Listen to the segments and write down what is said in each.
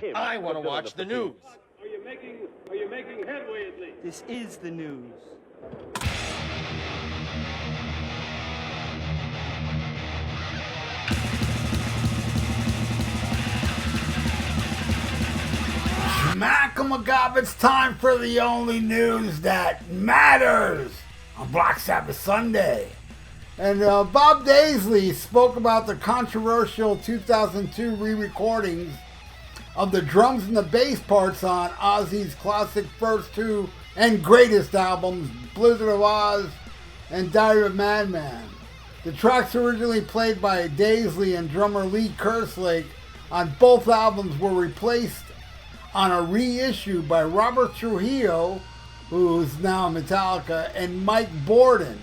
him. I want to watch the news. Are you making headway at least? This is the news. Schmack-a-magab, it's time for the only news that matters on Black Sabbath Sunday. And Bob Daisley spoke about the controversial 2002 re-recordings of the drums and the bass parts on Ozzy's classic first two and greatest albums, Blizzard of Oz and Diary of Madman. The tracks originally played by Daisley and drummer Lee Kerslake on both albums were replaced on a reissue by Robert Trujillo, who's now in Metallica, and Mike Bordin,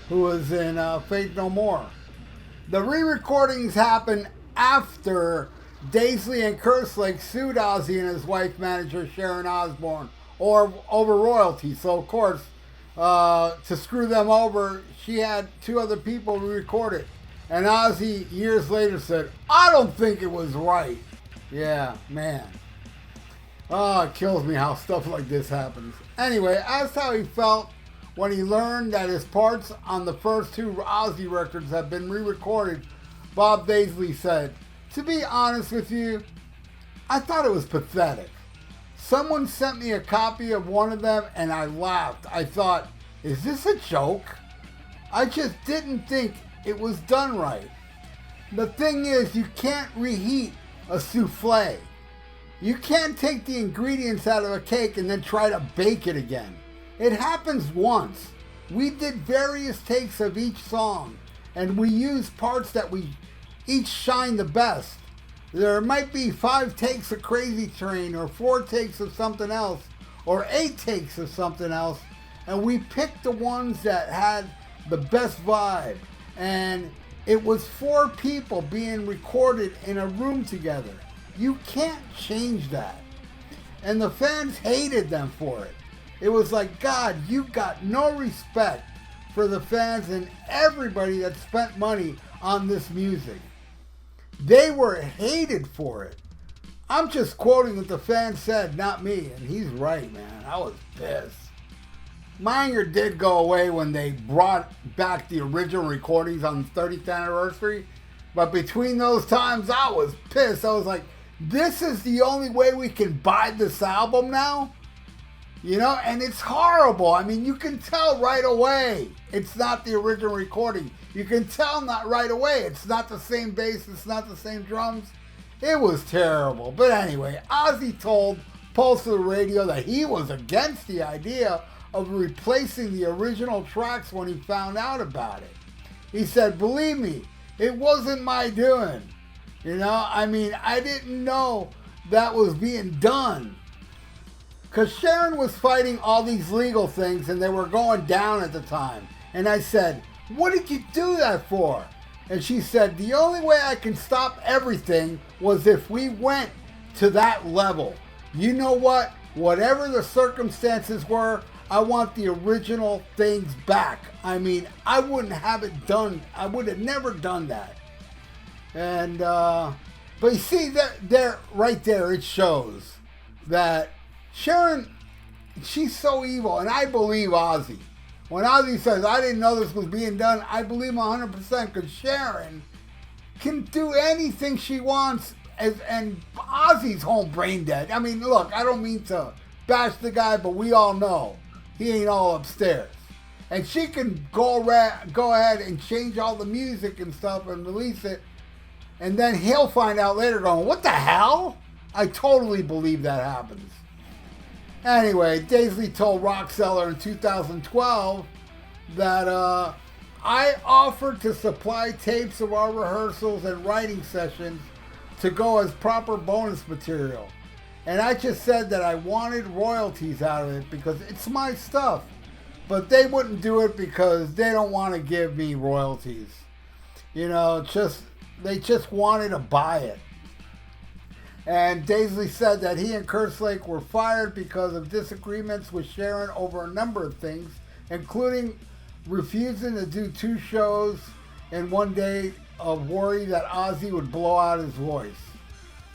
who was in Faith No More. The re-recordings happened after Daisley and Kerslake sued Ozzy and his wife manager Sharon Osbourne over royalties. So of course, to screw them over, she had two other people re-record it. And Ozzy years later said, "I don't think it was right." Yeah, man. Oh, it kills me how stuff like this happens. Anyway, asked how he felt when he learned that his parts on the first two Ozzy records have been re-recorded, Bob Daisley said, "To be honest with you, I thought it was pathetic. Someone sent me a copy of one of them and I laughed. I thought, is this a joke? I just didn't think it was done right. The thing is, you can't reheat a souffle. You can't take the ingredients out of a cake and then try to bake it again. It happens once. We did various takes of each song, and we used parts that we each shine the best. There might be 5 takes of Crazy Train, or 4 takes of something else, or 8 takes of something else, and we picked the ones that had the best vibe. And it was 4 people being recorded in a room together. You can't change that." And the fans hated them for it. It was like, God, you got no respect for the fans and everybody that spent money on this music. They were hated for it. I'm just quoting what the fans said, not me. And he's right, man. I was pissed. My anger did go away when they brought back the original recordings on the 30th anniversary. But between those times, I was pissed. I was like, this is the only way we can buy this album now? You know, and it's horrible. I mean, you can tell right away it's not the original recording. You can tell not right away. It's not the same bass. It's not the same drums. It was terrible. But anyway, Ozzy told Pulse of the Radio that he was against the idea of replacing the original tracks when he found out about it. He said, "Believe me, it wasn't my doing. You know, I mean, I didn't know that was being done." Because Sharon was fighting all these legal things and they were going down at the time. And I said, "What did you do that for?" And she said, "The only way I can stop everything was if we went to that level. You know what? Whatever the circumstances were, I want the original things back. I mean, I wouldn't have it done. I would have never done that." And, but you see, there, right there, it shows that Sharon, she's so evil, and I believe Ozzy. When Ozzy says, "I didn't know this was being done," I believe him 100%, because Sharon can do anything she wants, and Ozzy's home brain dead. I mean, look, I don't mean to bash the guy, but we all know he ain't all upstairs. And she can go ahead and change all the music and stuff and release it, and then he'll find out later going, "What the hell?" I totally believe that happens. Anyway, Daisley told Rockseller in 2012 that I offered to supply tapes of our rehearsals and writing sessions to go as proper bonus material. And I just said that I wanted royalties out of it because it's my stuff. But they wouldn't do it because they don't want to give me royalties. You know, they just wanted to buy it. And Daisley said that he and Kerslake were fired because of disagreements with Sharon over a number of things, including refusing to do 2 shows in one day of worry that Ozzy would blow out his voice.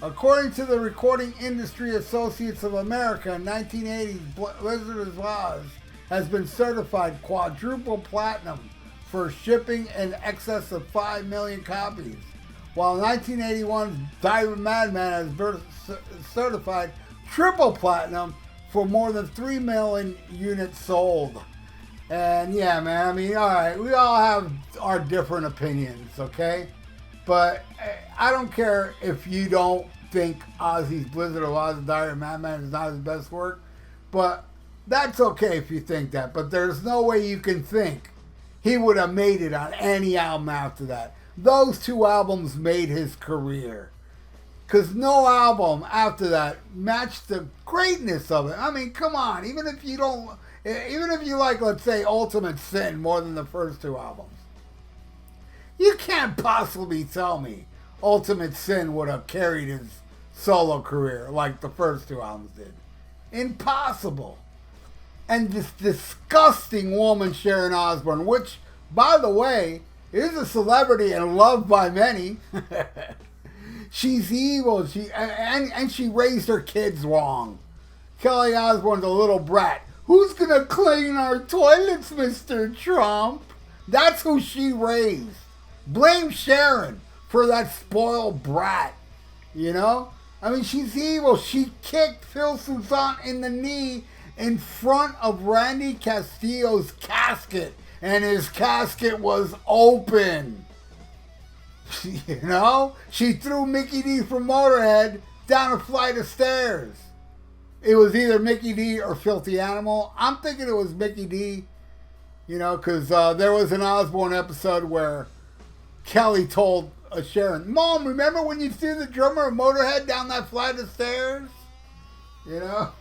According to the Recording Industry Associates of America, in 1980, Wizard of Oz has been certified quadruple platinum for shipping in excess of 5 million copies, while 1981 Madman has been certified triple platinum for more than 3 million units sold. And yeah, man, I mean, alright, we all have our different opinions, okay? But I don't care if you don't think Ozzy's Blizzard of Oz, Diary of Madman is not his best work, but that's okay if you think that. But there's no way you can think he would have made it on any album after that. Those two albums made his career. Because no album after that matched the greatness of it. I mean, come on, even if you like, let's say, Ultimate Sin more than the first two albums, you can't possibly tell me Ultimate Sin would have carried his solo career like the first two albums did. Impossible. And this disgusting woman, Sharon Osbourne, which, by the way, is a celebrity and loved by many. She's evil. And she raised her kids wrong. Kelly Osbourne's a little brat. Who's gonna clean our toilets, Mr. Trump? That's who she raised. Blame Sharon for that spoiled brat. You know? I mean, she's evil. She kicked Phil Soussan in the knee in front of Randy Castillo's casket. And his casket was open. You know? She threw Mickey D from Motorhead down a flight of stairs. It was either Mickey D or Filthy Animal. I'm thinking it was Mickey D. You know, because there was an Osbourne episode where Kelly told Sharon, Mom, remember when you threw the drummer of Motorhead down that flight of stairs? You know?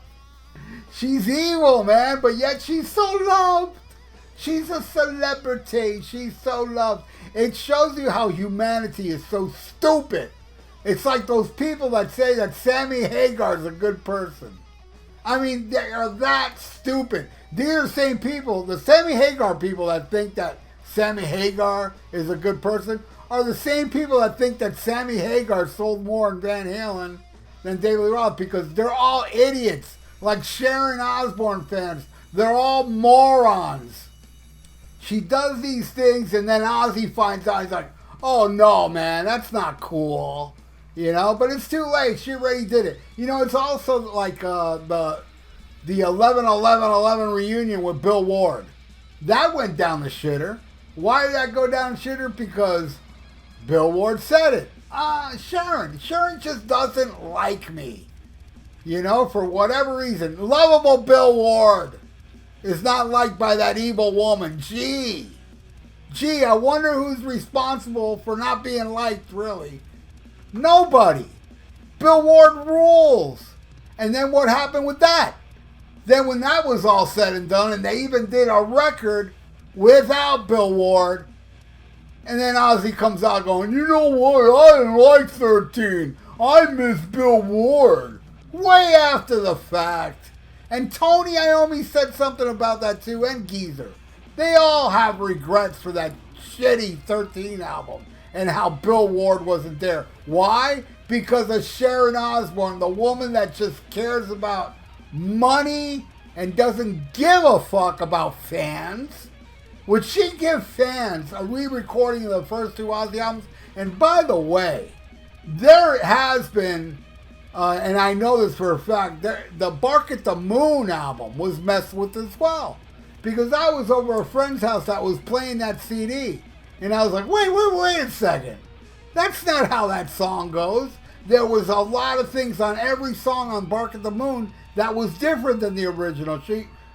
She's evil, man, but yet she's so loved. She's a celebrity. She's so loved. It shows you how humanity is so stupid. It's like those people that say that Sammy Hagar's a good person. I mean, they are that stupid. These are the same people, the Sammy Hagar people that think that Sammy Hagar is a good person, are the same people that think that Sammy Hagar sold more in Van Halen than David Lee Roth, because they're all idiots. Like Sharon Osbourne fans. They're all morons. She does these things and then Ozzy finds out. He's like, oh no, man, that's not cool. You know, but it's too late. She already did it. You know, it's also like the 11-11-11 reunion with Bill Ward. That went down the shitter. Why did that go down the shitter? Because Bill Ward said it. Sharon just doesn't like me. You know, for whatever reason. Lovable Bill Ward is not liked by that evil woman. Gee, I wonder who's responsible for not being liked, really. Nobody. Bill Ward rules. And then what happened with that? Then when that was all said and done, and they even did a record without Bill Ward, and then Ozzy comes out going, you know what, I didn't like 13. I miss Bill Ward. Way after the fact. And Tony Iommi said something about that too, and Geezer. They all have regrets for that shitty 13 album and how Bill Ward wasn't there. Why? Because of Sharon Osbourne, the woman that just cares about money and doesn't give a fuck about fans. Would she give fans a re-recording of the first two Ozzy albums? And by the way, there has been, and I know this for a fact, the Bark at the Moon album was messed with as well. Because I was over a friend's house that was playing that CD. And I was like, wait a second. That's not how that song goes. There was a lot of things on every song on Bark at the Moon that was different than the original.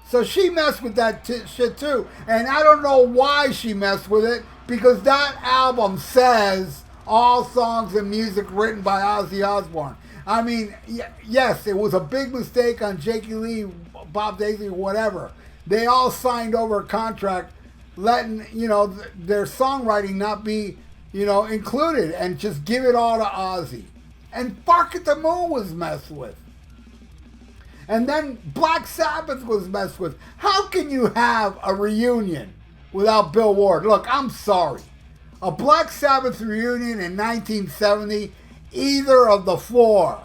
So she messed with that shit too. And I don't know why she messed with it, because that album says all songs and music written by Ozzy Osbourne. I mean, yes, it was a big mistake on Jakey Lee, Bob Daisley, whatever. They all signed over a contract letting, you know, their songwriting not be, you know, included, and just give it all to Ozzy. And Bark at the Moon was messed with. And then Black Sabbath was messed with. How can you have a reunion without Bill Ward? Look, I'm sorry. A Black Sabbath reunion in 1970 either of the four.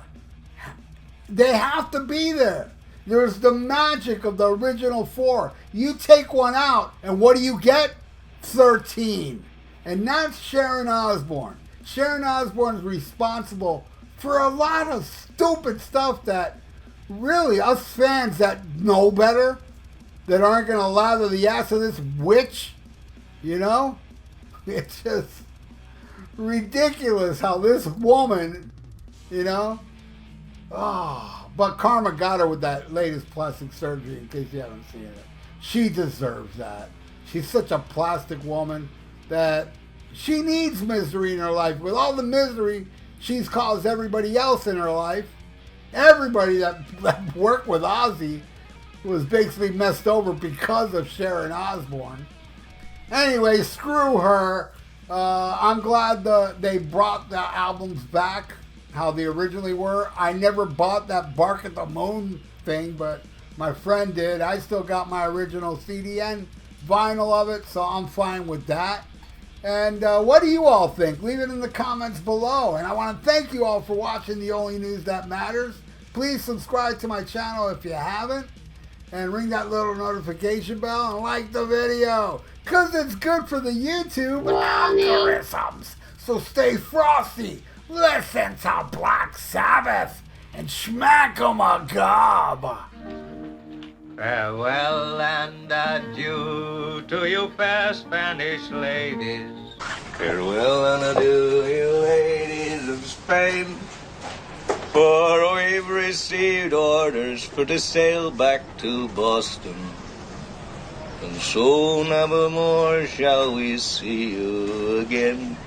They have to be there. There's the magic of the original four. You take one out, and what do you get? 13. And that's Sharon Osbourne. Sharon Osbourne is responsible for a lot of stupid stuff that really us fans that know better, that aren't going to lather the ass of this witch, you know? It's just ridiculous how this woman, you know? Oh, but karma got her with that latest plastic surgery, in case you haven't seen it. She deserves that. She's such a plastic woman that she needs misery in her life. With all the misery she's caused everybody else in her life, everybody that worked with Ozzy was basically messed over because of Sharon Osbourne. Anyway, screw her. I'm glad they brought the albums back how they originally were. I never bought that Bark at the Moon thing, but my friend did. I still got my original CD and vinyl of it, so I'm fine with that. And what do you all think? Leave it in the comments below. And I want to thank you all for watching The Only News That Matters. Please subscribe to my channel if you haven't. And ring that little notification bell and like the video, because it's good for the YouTube algorithms. So stay frosty, listen to Black Sabbath, and smack 'em a gob. Farewell and adieu to you fair Spanish ladies. Farewell and adieu, you ladies of Spain. For we've received orders for to sail back to Boston, and so never more shall we see you again.